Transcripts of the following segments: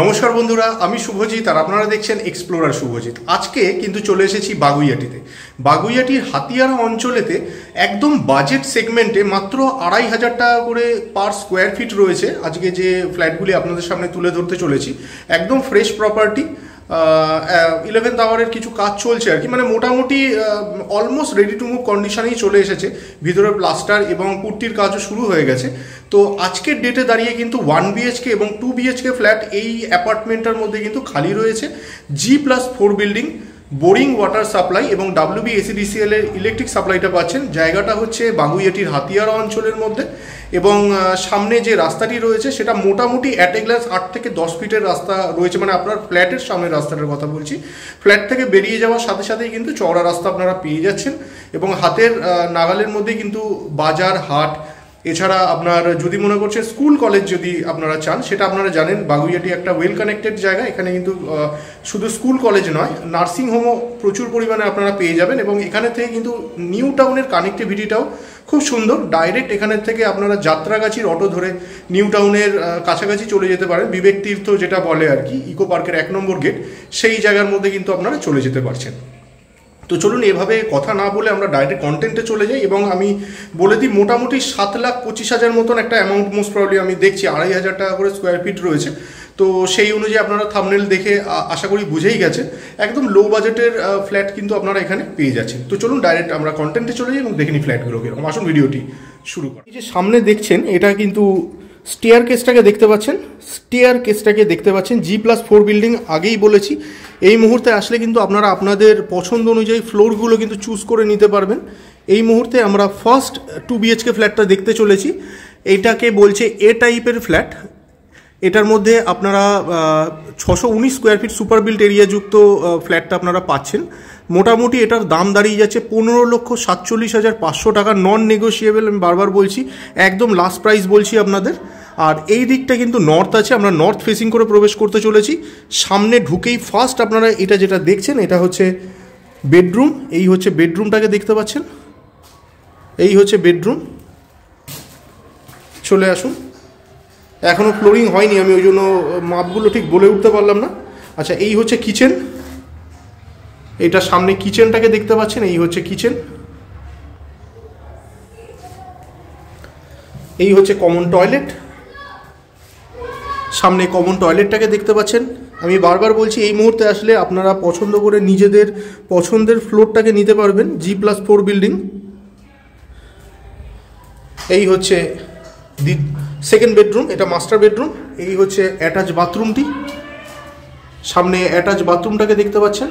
নমস্কার বন্ধুরা, আমি শুভজিৎ আর আপনারা দেখছেন এক্সপ্লোরার শুভজিৎ। আজকে কিন্তু চলে এসেছি বাগুইআটিতে। বাগুইআটির হাতিয়ারা অঞ্চলেতে একদম বাজেট সেগমেন্টে মাত্র 2,500 টাকা করে পার স্কোয়ার ফিট রয়েছে। আজকে যে ফ্ল্যাটগুলি আপনাদের সামনে তুলে ধরতে চলেছি একদম ফ্রেশ প্রপার্টি। 11th আওয়ারের কিছু কাজ চলছে আর কি, মানে মোটামুটি অলমোস্ট রেডি টু মুভ কন্ডিশনেই চলে এসেছে। ভিতরে প্লাস্টার এবং পুট্টির কাজও শুরু হয়ে গেছে। তো আজকের ডেটে দাঁড়িয়ে কিন্তু 1 BHK এবং 2 BHK ফ্ল্যাট এই অ্যাপার্টমেন্টটার মধ্যে কিন্তু খালি রয়েছে। G+4 building, boring water supply এবং WBACDCL এর ইলেকট্রিক সাপ্লাইটা পাচ্ছেন। জায়গাটা হচ্ছে বাগুইআটির হাতিয়ারা অঞ্চলের মধ্যে এবং সামনে যে রাস্তাটি রয়েছে সেটা মোটামুটি অ্যাট এ গ্লাস 8 থেকে 10 ফিটের রাস্তা রয়েছে, মানে আপনার ফ্ল্যাটের সামনের রাস্তাটার কথা বলছি। ফ্ল্যাট থেকে বেরিয়ে যাওয়ার সাথে সাথেই কিন্তু চওড়া রাস্তা আপনারা পেয়ে যাচ্ছেন এবং হাতের নাগালের মধ্যে কিন্তু বাজার, হাট, এছাড়া আপনার যদি মনে করছেন স্কুল কলেজ যদি আপনারা চান, সেটা আপনারা জানেন বাগুইআটি একটা ওয়েল কানেক্টেড জায়গা। এখানে কিন্তু শুধু স্কুল কলেজ নয়, নার্সিংহোমও প্রচুর পরিমাণে আপনারা পেয়ে যাবেন এবং এখানে থেকে কিন্তু নিউ টাউনের কানেক্টিভিটিটাও খুব সুন্দর। ডাইরেক্ট এখানের থেকে আপনারা যাত্রাগাছির অটো ধরে নিউ টাউনের কাছাকাছি চলে যেতে পারেন। বিবেক তীর্থ যেটা বলে আর কি, ইকো পার্কের 1 নম্বর গেট, সেই জায়গার মধ্যে কিন্তু আপনারা চলে যেতে পারছেন। তো চলুন এভাবে কথা না বলে আমরা ডাইরেক্ট কন্টেন্টে চলে যাই এবং আমি বলে দিই মোটামুটি 7,25,000 মতন একটা অ্যামাউন্ট মোস্ট প্রবলি আমি দেখছি। 2,500 টাকা করে স্কোয়ার ফিট রয়েছে। তো সেই অনুযায়ী আপনারা থাম্বনেল দেখে আশা করি বুঝেই গেছে একদম লো বাজেটের ফ্ল্যাট কিন্তু আপনারা এখানে পেয়ে যাচ্ছেন। তো চলুন ডাইরেক্ট আমরা কন্টেন্টে চলে যাই এবং দেখে নিই ফ্ল্যাটগুলো কীরকম। আসুন ভিডিওটি শুরু করি। এই যে সামনে দেখছেন এটা কিন্তু স্টেয়ার কেসটাকে দেখতে পাচ্ছেন, G+4 বিল্ডিং। আগেই বলেছি এই মুহূর্তে আসলে কিন্তু আপনারা আপনাদের পছন্দ অনুযায়ী ফ্লোরগুলো কিন্তু চুজ করে নিতে পারবেন। এই মুহূর্তে আমরা ফার্স্ট 2 BHK ফ্ল্যাটটা দেখতে চলেছি। এইটাকে বলছে এ টাইপের ফ্ল্যাট। এটার মধ্যে আপনারা 619 square feet super built area যুক্ত ফ্ল্যাটটা আপনারা পাচ্ছেন। মোটামুটি এটার দাম দাঁড়িয়ে যাচ্ছে 15,47,500 টাকা, নন নেগোশিয়েবল। আমি বারবার বলছি একদম লাস্ট প্রাইস বলছি আপনাদের। আর এই দিকটা কিন্তু নর্থ আছে, আমরা নর্থ ফেসিং করে প্রবেশ করতে চলেছি। সামনে ঢুকেই ফার্স্ট আপনারা এটা যেটা দেখছেন এটা হচ্ছে বেডরুম। এই হচ্ছে বেডরুমটাকে দেখতে পাচ্ছেন, এই হচ্ছে বেডরুম। চলে আসুন। এখনও ফ্লোরিং হয়নি, আমি ওই জন্য মাপগুলো ঠিক বলে উঠতে পারলাম না। আচ্ছা, এই হচ্ছে কিচেন। এটা সামনে কিচেনটাকে দেখতে পাচ্ছেন, এই হচ্ছে কিচেন। এই হচ্ছে কমন টয়লেট। সামনে কমন টয়লেটটাকে দেখতে পাচ্ছেন। আমি বারবার বলছি এই মুহূর্তে আসলে আপনারা পছন্দ করে নিজেদের পছন্দের ফ্লোরটাকে নিতে পারবেন। G+4 building. এই হচ্ছে সেকেন্ড বেডরুম, এটা মাস্টার বেডরুম। এই হচ্ছে অ্যাটাচ বাথরুমটি। সামনে অ্যাটাচ বাথরুমটাকে দেখতে পাচ্ছেন।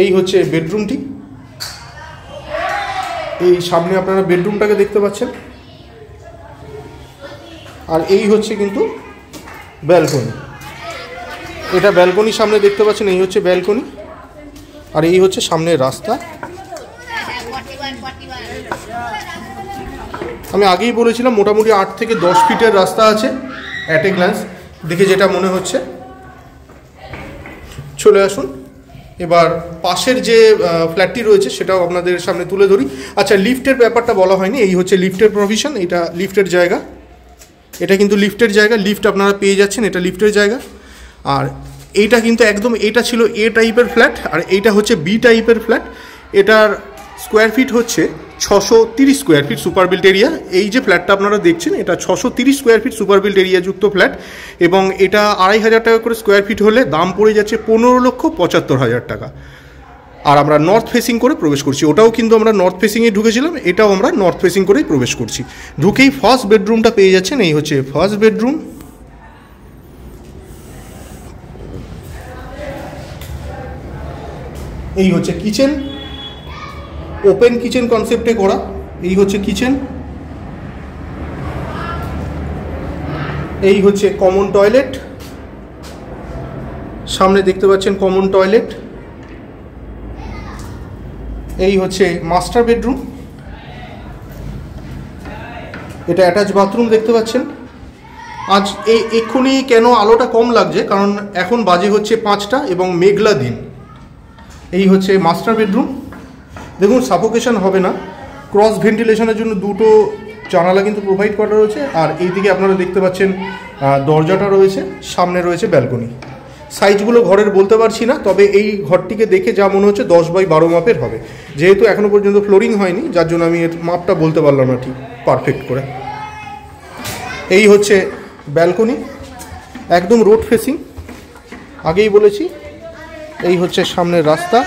এই হচ্ছে বেডরুমটি। এই সামনে আপনারা বেডরুমটাকে দেখতে পাচ্ছেন। আর এই হচ্ছে কিন্তু ব্যালকনি। এটা ব্যালকনি সামনে দেখতে পাচ্ছেন, এই হচ্ছে ব্যালকনি। আর এই হচ্ছে সামনের রাস্তা। আমি আগেই বলেছিলাম মোটামুটি 8 থেকে 10 ফিটের রাস্তা আছে অ্যাট এ গ্ল্যান্স দেখে যেটা মনে হচ্ছে। চলে আসুন এবার পাশের যে ফ্ল্যাটটি রয়েছে সেটাও আপনাদের সামনে তুলে ধরি। আচ্ছা, লিফটের ব্যাপারটা বলা হয়নি। এই হচ্ছে লিফটের প্রভিশন, এটা লিফটের জায়গা। এটা কিন্তু লিফটের জায়গা, লিফট আপনারা পেয়ে যাচ্ছেন, এটা লিফটের জায়গা। আর এইটা কিন্তু একদম, এটা ছিল এ টাইপের ফ্ল্যাট আর এইটা হচ্ছে বি টাইপের ফ্ল্যাট। এটার স্কোয়ার ফিট হচ্ছে 630 square feet super built area. এই যে ফ্ল্যাটটা আপনারা দেখছেন এটা 630 square feet super built area যুক্ত ফ্ল্যাট এবং এটা 2,500 টাকা করে স্কোয়ার ফিট হলে দাম পড়ে যাচ্ছে 15,75,000 টাকা। আর আমরা নর্থ ফেসিং করে প্রবেশ করছি। ওটাও কিন্তু আমরা নর্থ ফেসিংয়ে ঢুকেছিলাম, এটাও আমরা নর্থ ফেসিং করেই প্রবেশ করছি। ঢুকেই ফার্স্ট বেডরুমটা পেয়ে যাচ্ছেন, এই হচ্ছে ফার্স্ট বেডরুম। এই হচ্ছে কিচেন, ওপেন কিচেন কনসেপ্টে করা। এই হচ্ছে কিচেন। এই হচ্ছে কমন টয়লেট। সামনে দেখতে পাচ্ছেন কমন টয়লেট। এই হচ্ছে মাস্টার বেডরুম। এটা অ্যাটাচ বাথরুম দেখতে পাচ্ছেন। আজ এক্ষুনি কেন আলোটা কম লাগছে, কারণ এখন বাজে হচ্ছে 5টা এবং মেঘলা দিন। এই হচ্ছে মাস্টার বেডরুম। দেখুন সাফোকেশন হবে না, ক্রস ভেন্টিলেশনের জন্য দুটো জানালা কিন্তু প্রোভাইড করা রয়েছে। আর এইদিকে আপনারা দেখতে পাচ্ছেন দরজাটা রয়েছে, সামনে রয়েছে ব্যালকনি। সাইজগুলো ঘরের বলতে পারছি না, তবে এই ঘরটিকে দেখে যা মনে হচ্ছে 10x12 মাপের হবে। যেহেতু এখনও পর্যন্ত ফ্লোরিং হয়নি, যার জন্য আমি এর মাপটা বলতে পারলাম না ঠিক পারফেক্ট করে। এই হচ্ছে ব্যালকনি, একদম রোড ফেসিং, আগেই বলেছি। এই হচ্ছে সামনের রাস্তা।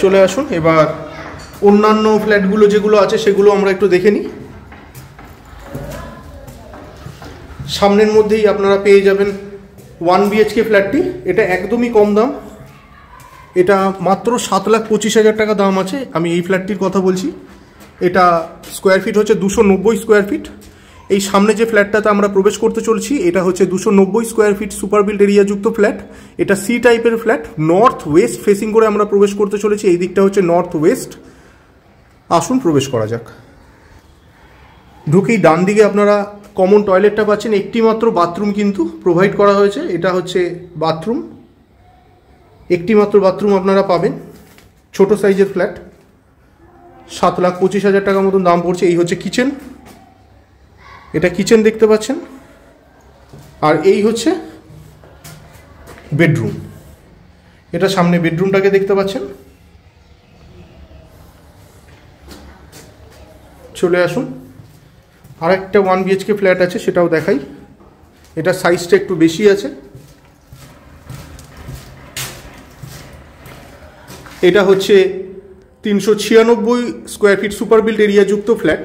চলে আসুন এবার অন্যান্য ফ্ল্যাটগুলো যেগুলো আছে সেগুলো আমরা একটু দেখে নিই। সামনের মধ্যেই আপনারা পেয়ে যাবেন 1 BHK ফ্ল্যাটটি। এটা একদমই কম দাম, এটা মাত্র 7,25,000 টাকা দাম আছে। আমি এই ফ্ল্যাটটির কথা বলছি। এটা স্কোয়ার ফিট হচ্ছে 290 স্কোয়ার ফিট। এই সামনে যে ফ্ল্যাটটাতে আমরা প্রবেশ করতে চলছি এটা হচ্ছে 290 স্কোয়ার ফিট সুপার বিল্ড এরিয়াযুক্ত ফ্ল্যাট। এটা সি টাইপের ফ্ল্যাট, নর্থ ওয়েস্ট ফেসিং করে আমরা প্রবেশ করতে চলেছি। এই দিকটা হচ্ছে নর্থ ওয়েস্ট। আসুন প্রবেশ করা যাক। ঢুকেই ডান দিকে আপনারা কমন টয়লেটটা পাচ্ছেন, একটি মাত্র বাথরুম কিন্তু প্রোভাইড করা হয়েছে। এটা হচ্ছে বাথরুম, একটি মাত্র বাথরুম আপনারা পাবেন। ছোট সাইজের ফ্ল্যাট, 7,25,000 টাকা মতন দাম পড়ছে। এই হচ্ছে কিচেন, এটা কিচেন দেখতে পাচ্ছেন। আর এই হচ্ছে বেডরুম, এটা সামনে বেডরুমটাকে দেখতে পাচ্ছেন। চলে আসুন, আর একটা 1 BHK ফ্ল্যাট আছে, সেটাও দেখাই। এটা সাইজটা একটু বেশি আছে। এটা হচ্ছে 396 স্কোয়ার ফিট সুপার বিল্ড এরিয়াযুক্ত ফ্ল্যাট।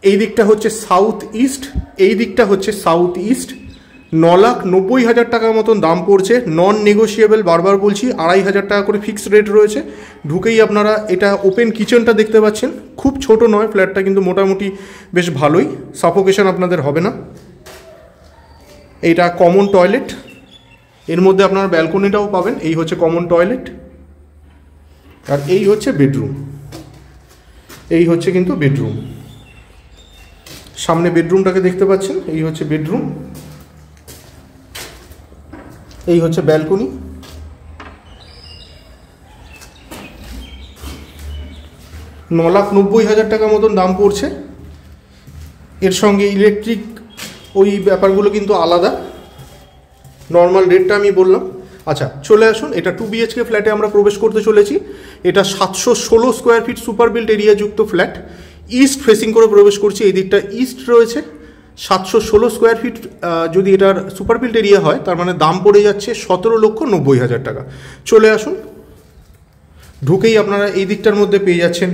এই দিকটা হচ্ছে সাউথ ইস্ট, এই দিকটা হচ্ছে সাউথ ইস্ট। 9,90,000 টাকার মতন দাম পড়ছে, নন নেগোশিয়েবল। বারবার বলছি 2,500 টাকা করে ফিক্সড রেট রয়েছে। ঢুকেই আপনারা এটা ওপেন কিচেনটা দেখতে পাচ্ছেন। খুব ছোট নয় ফ্ল্যাটটা, কিন্তু মোটামুটি বেশ ভালোই, সাফোকেশন আপনাদের হবে না। এইটা কমন টয়লেট, এর মধ্যে আপনারা ব্যালকনিটাও পাবেন। এই হচ্ছে কমন টয়লেট, আর এই হচ্ছে বেডরুম। এই হচ্ছে কিন্তু বেডরুম, সামনে বেডরুমটাকে দেখতে পাচ্ছেন। এই হচ্ছে বেডরুম, এই হচ্ছে ব্যালকনি। 9,90,000 টাকা মতন দাম পড়ছে। এর সঙ্গে ইলেকট্রিক ওই ব্যাপারগুলো কিন্তু আলাদা, নর্মাল রেটটা আমি বললাম। আচ্ছা চলে আসুন, এটা 2 BHK ফ্ল্যাটে আমরা প্রবেশ করতে চলেছি। এটা 716 স্কোয়ার ফিট সুপার বিল্ড এরিয়াযুক্ত ফ্ল্যাট। ইস্ট ফেসিং করে প্রবেশ করছি, এই দিকটা ইস্ট রয়েছে। 716 স্কোয়ার ফিট যদি এটার সুপার বিল্ড এরিয়া হয়, তার মানে দাম পড়ে যাচ্ছে 17,90,000 টাকা। চলে আসুন, ঢুকেই আপনারা এই দিকটার মধ্যে পেয়ে যাচ্ছেন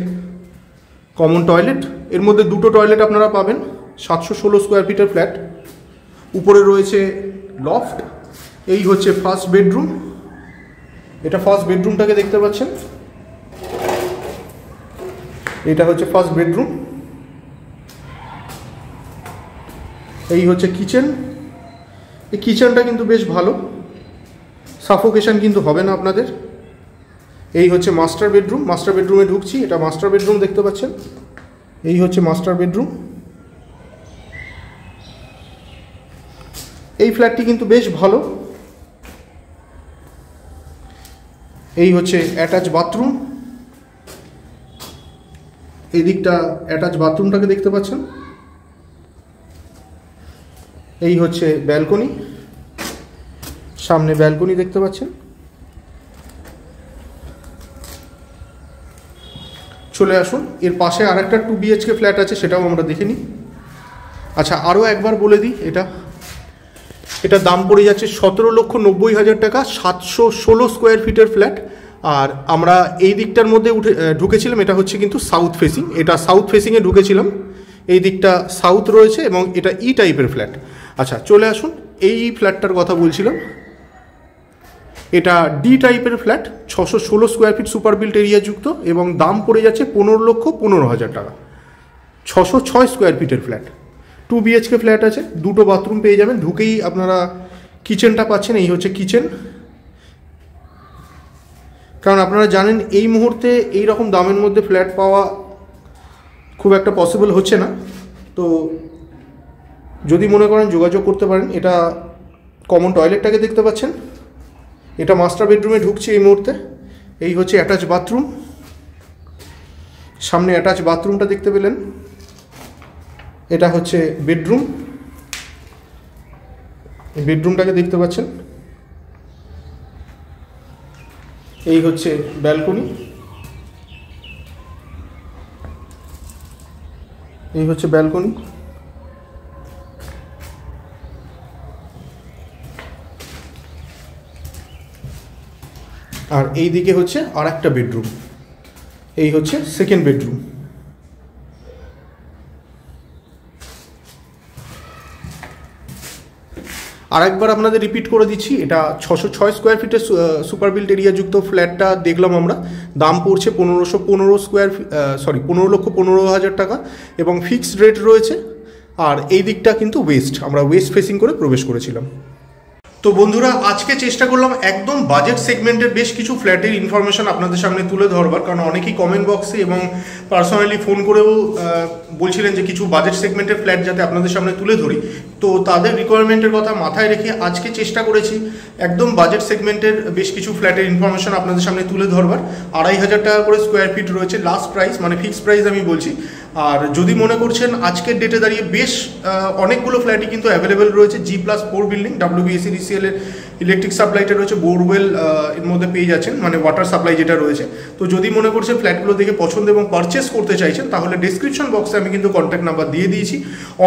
কমন টয়লেট। এর মধ্যে দুটো টয়লেট আপনারা পাবেন। 716 স্কোয়ার ফিটের ফ্ল্যাট, উপরে রয়েছে লফট। এই হচ্ছে ফার্স্ট বেডরুম, এটা ফার্স্ট বেডরুমটাকে দেখতে পাচ্ছেন। এটা হচ্ছে ফার্স্ট বেডরুম। এই হচ্ছে কিচেন, এই কিচেনটা কিন্তু বেশ ভালো, সাফোকেশন কিন্তু হবে না আপনাদের। এই হচ্ছে মাস্টার বেডরুম, মাস্টার বেডরুমে ঢুকছি। এটা মাস্টার বেডরুম দেখতে পাচ্ছেন। এই হচ্ছে মাস্টার বেডরুম। এই ফ্ল্যাটটি কিন্তু বেশ ভালো। এই হচ্ছে অ্যাটাচ বাথরুম, এই দিকটা অ্যাটাচ বাথরুমটাকে দেখতে পাচ্ছেন। এই হচ্ছে ব্যালকনি, সামনে ব্যালকনি দেখতে পাচ্ছেন। চলে আসুন, এর পাশে আরেকটা 2 BHK ফ্ল্যাট আছে, সেটাও আমরা দেখে নিই। আচ্ছা আরও একবার বলে দিই, এটার দাম পড়ে যাচ্ছে 17,90,000 টাকা। 716 স্কোয়ার ফিটের ফ্ল্যাট। আর আমরা এই দিকটার মধ্যে ঢুকেছিলাম, এটা হচ্ছে কিন্তু সাউথ ফেসিং। এটা সাউথ ফেসিংয়ে ঢুকেছিলাম, এই দিকটা সাউথ রয়েছে এবং এটা ই টাইপের ফ্ল্যাট। আচ্ছা চলে আসুন, এই ফ্ল্যাটটার কথা বলছিলাম। এটা ডি টাইপের flat, 616 square feet super built এরিয়াযুক্ত এবং দাম পড়ে যাচ্ছে 15,15,000 টাকা। 606 স্কোয়ার ফিটের ফ্ল্যাট, 2 BHK ফ্ল্যাট আছে, দুটো বাথরুম পেয়ে যাবেন। ঢুকেই আপনারা কিচেনটা পাচ্ছেন। এই হচ্ছে কিচেন। কারণ আপনারা জানেন এই মুহূর্তে এই রকম দামের মধ্যে ফ্ল্যাট পাওয়া খুব একটা পসিবল হচ্ছে না। তো যদি মনে করেন যোগাযোগ করতে পারেন। এটা কমন টয়লেটটাকে দেখতে পাচ্ছেন। এটা মাস্টার বেডরুমে ঢুকছে এই মুহূর্তে। এই হচ্ছে অ্যাটাচ বাথরুম, সামনে অ্যাটাচ বাথরুমটা দেখতে পেলেন। এটা হচ্ছে বেডরুম, বেডরুমটাকে দেখতে পাচ্ছেন। এই হচ্ছে ব্যালকনি, এই হচ্ছে ব্যালকনি। আর এই দিকে হচ্ছে আর একটা বেডরুম, এই হচ্ছে সেকেন্ড বেডরুম। আর একবার আপনাদের রিপিট করে দিচ্ছি, এটা 606 স্কোয়ার ফিটের সুপার বিল্ট এরিয়া যুক্ত ফ্ল্যাটটা দেখলাম আমরা। দাম পড়ছে 15,15,000 টাকা এবং ফিক্সড রেট রয়েছে। আর এই দিকটা কিন্তু ওয়েস্ট, আমরা ওয়েস্ট ফেসিং করে প্রবেশ করেছিলাম। তো বন্ধুরা, আজকে চেষ্টা করলাম একদম বাজেট সেগমেন্টের বেশ কিছু ফ্ল্যাটের ইনফরমেশন আপনাদের সামনে তুলে ধরবার, কারণ অনেকেই কমেন্ট বক্সে এবং পার্সোনালি ফোন করেও বলছিলেন যে কিছু বাজেট সেগমেন্টের ফ্ল্যাট যাতে আপনাদের সামনে তুলে ধরি। তো তাদের রিকোয়ারমেন্টের কথা মাথায় রেখে আজকে চেষ্টা করেছি একদম বাজেট সেগমেন্টের বেশ কিছু ফ্ল্যাটের ইনফরমেশন আপনাদের সামনে তুলে ধরবার। 2,500 টাকা করে স্কোয়ার ফিট রয়েছে লাস্ট প্রাইস, মানে ফিক্সড প্রাইস আমি বলছি। আর যদি মনে করছেন আজকের ডেটে দাঁড়িয়ে বেশ অনেকগুলো ফ্ল্যাটই কিন্তু অ্যাভেলেবেল রয়েছে। G+4 বিল্ডিং, WBSEDCL এর ইলেকট্রিক সাপ্লাইটা রয়েছে, বোরওয়েল এর মধ্যে পেয়ে যাচ্ছেন, মানে ওয়াটার সাপ্লাই যেটা রয়েছে। তো যদি মনে করছেন ফ্ল্যাটগুলো দেখে পছন্দ এবং পারচেস করতে চাইছেন, তাহলে ডিসক্রিপশন বক্সে আমি কিন্তু কন্ট্যাক্ট নাম্বার দিয়ে দিয়েছি।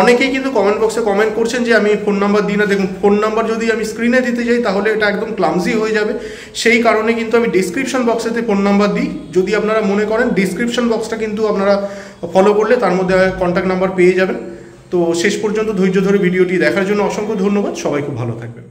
অনেকেই কিন্তু কমেন্ট বক্সে কমেন্ট করছেন যে আমি ফোন নাম্বার দিই না। দেখুন, ফোন নাম্বার যদি আমি স্ক্রিনে দিতে যাই তাহলে এটা একদম ক্লামজি হয়ে যাবে, সেই কারণে কিন্তু আমি ডিসক্রিপশন বক্সেতে ফোন নাম্বার দিই। যদি আপনারা মনে করেন ডিসক্রিপশন বক্সটা কিন্তু আপনারা ফলো করলে তার মধ্যে কন্ট্যাক্ট নাম্বার পেয়ে যাবেন। তো শেষ পর্যন্ত ধৈর্য ধরে ভিডিওটি দেখার জন্য অসংখ্য ধন্যবাদ। সবাই খুব ভালো থাকবেন।